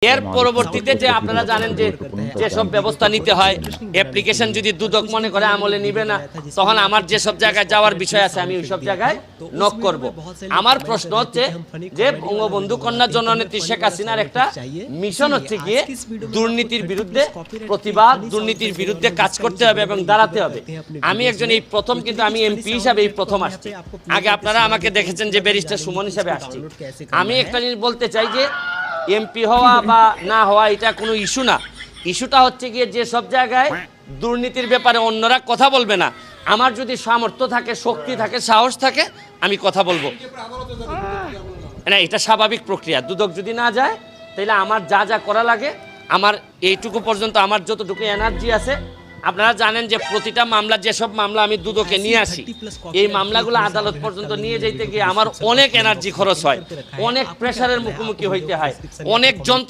এর পরবর্তীতে যে আপনারা জানেন যে যেসব ব্যবস্থা নিতে হয়, অ্যাপ্লিকেশন যদি দুদক মনে করে আমলে নিবে না, তখন আমার যেসব জায়গায় যাওয়ার বিষয় আছে আমি ওই সব জায়গায় নক করব। আমার প্রশ্ন হচ্ছে যে বঙ্গবন্ধু কন্যা জননেত্রী শেখ হাসিনার একটা মিশন হচ্ছে গিয়ে দুর্নীতির বিরুদ্ধে প্রতিবাদ, দুর্নীতির বিরুদ্ধে কাজ করতে হবে এবং দাঁড়াতে হবে। আমি একজন এই প্রথম, কিন্তু আমি এমপি হিসাবে এই প্রথম আসছি। আগে আপনারা আমাকে দেখেছেন যে ব্যারিস্টার সুমন হিসাবে আসছি। আমি একটা জিনিস বলতে চাই যে এমপি হওয়া বা না হওয়া এটা কোনো ইস্যু না। ইস্যুটা হচ্ছে গিয়ে যে সব জায়গায় দুর্নীতির ব্যাপারে অন্যরা কথা বলবে না, আমার যদি সামর্থ্য থাকে, শক্তি থাকে, সাহস থাকে, আমি কথা বলবো না। এটা স্বাভাবিক প্রক্রিয়া। দুদক যদি না যায় তাহলে আমার যা যা করা লাগে, আমার এইটুকু পর্যন্ত আমার যতটুকু এনার্জি আছে, আপনারা জানেন যে প্রতিটা মামলা, যেসব মামলা আমি দুদকে নিয়ে আসি, এই মামলাগুলো আদালত পর্যন্ত নিয়ে যাইতে গিয়ে আমার অনেক এনার্জি খরচ হয়, অনেক প্রেসারের মুখোমুখি হইতে হয়, অনেক যন্ত্রণা